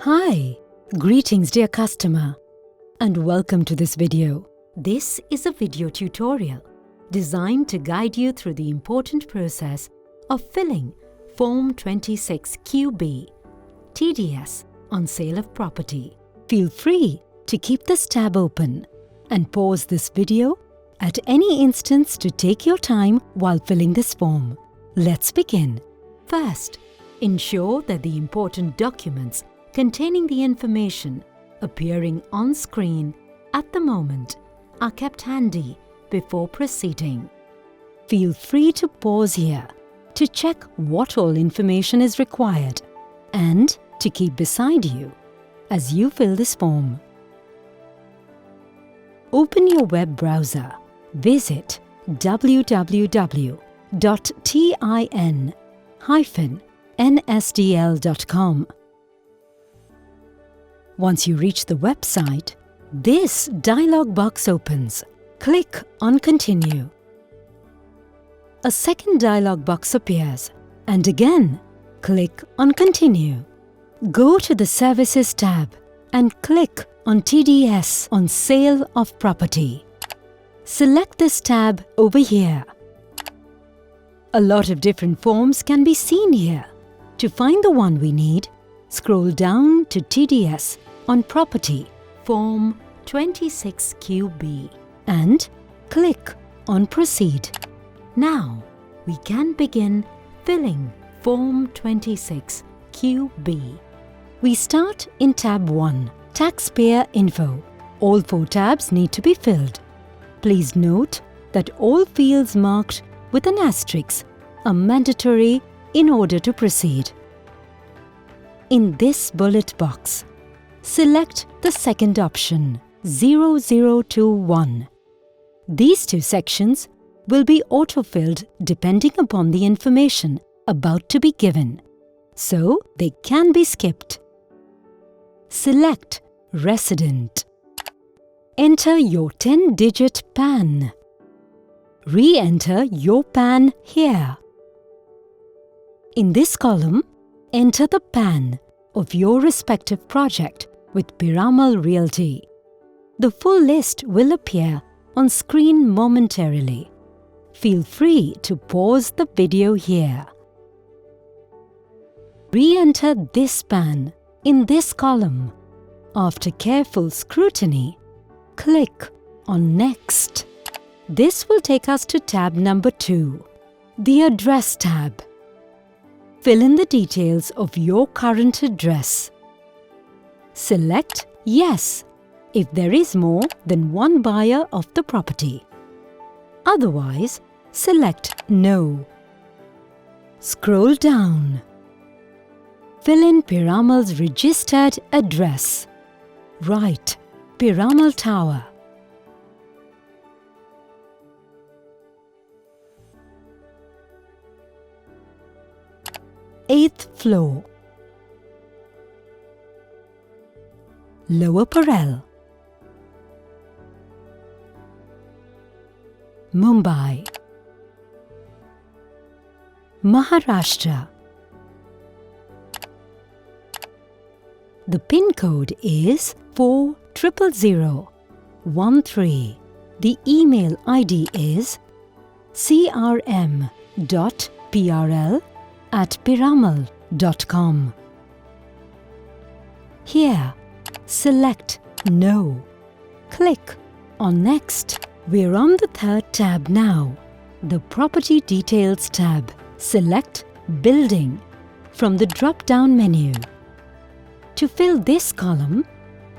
Hi, greetings dear customer, and welcome to this video. This is a video tutorial designed to guide you through the important process of filling Form 26 QB TDS on sale of property. Feel free to keep this tab open and pause this video at any instance to take your time while filling this form. Let's begin. First, ensure that the important documents containing the information appearing on screen at the moment are kept handy before proceeding. Feel free to pause here to check what all information is required and to keep beside you as you fill this form. Open your web browser. Visit www.tin-nsdl.com. Once you reach the website, this dialog box opens. Click on Continue. A second dialog box appears, and again, click on Continue. Go to the Services tab and click on TDS on Sale of Property. Select this tab over here. A lot of different forms can be seen here. To find the one we need, scroll down to TDS on Property Form 26 QB and click on Proceed. Now, we can begin filling Form 26 QB. We start in Tab 1, Taxpayer Info. All 4 tabs need to be filled. Please note that all fields marked with an asterisk are mandatory in order to proceed. In this bullet box, select the second option, 0021. These 2 sections will be auto-filled depending upon the information about to be given, so they can be skipped. Select Resident. Enter your 10-digit PAN. Re-enter your PAN here. In this column, enter the PAN of your respective project with Piramal Realty. The full list will appear on screen momentarily. Feel free to pause the video here. Re-enter this PAN in this column. After careful scrutiny, click on Next. This will take us to tab number 2, the Address tab. Fill in the details of your current address. Select Yes if there is more than one buyer of the property. Otherwise, select No. Scroll down. Fill in Piramal's registered address. Write Piramal Tower. Eighth floor. Lower Parel, Mumbai, Maharashtra. The PIN code is 40013. The email ID is crm.prl@piramal.com. Here, select No. Click on Next. We're on the 3rd tab now, the Property Details tab. Select Building from the drop-down menu. To fill this column,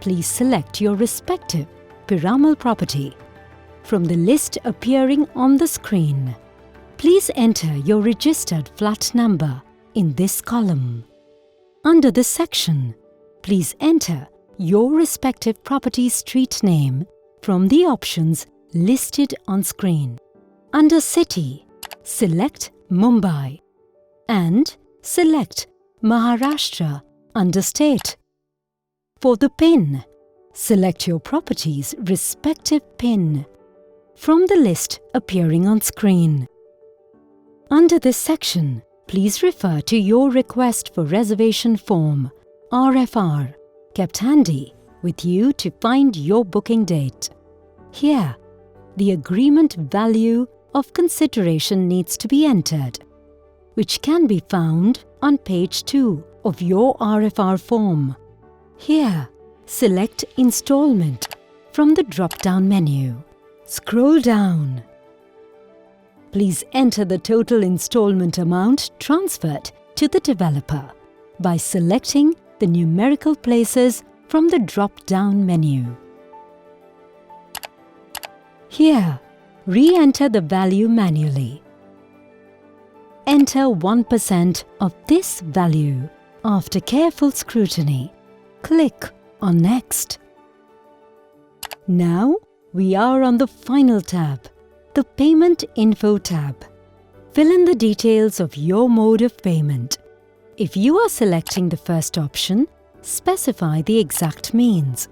please select your respective Piramal property from the list appearing on the screen. Please enter your registered flat number in this column. Under this section, please enter your respective property street name from the options listed on screen. Under City, select Mumbai and select Maharashtra under State. For the PIN, select your property's respective PIN from the list appearing on screen. Under this section, please refer to your request for reservation form RFR kept handy with you to find your booking date. Here, the agreement value of consideration needs to be entered, which can be found on page 2 of your RFR form. Here, select Installment from the drop-down menu. Scroll down. Please enter the total installment amount transferred to the developer by selecting the numerical places from the drop-down menu. Here, re-enter the value manually. Enter 1% of this value. After careful scrutiny, click on Next. Now, we are on the final tab, the Payment Info tab. Fill in the details of your mode of payment. If you are selecting the first option, specify the exact means.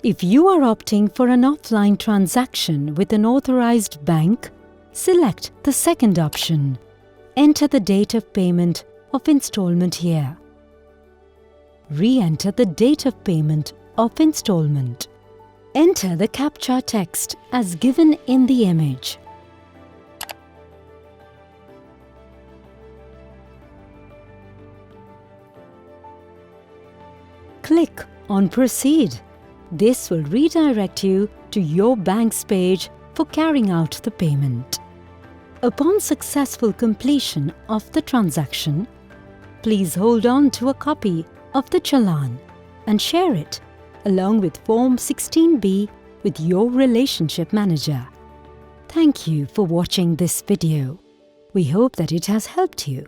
If you are opting for an offline transaction with an authorized bank, select the second option. Enter the date of payment of installment here. Re-enter the date of payment of installment. Enter the CAPTCHA text as given in the image. Click on Proceed. This will redirect you to your bank's page for carrying out the payment. Upon successful completion of the transaction, please hold on to a copy of the challan and share it along with Form 16B with your relationship manager. Thank you for watching this video. We hope that it has helped you.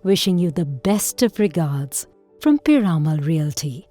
Wishing you the best of regards from Piramal Realty.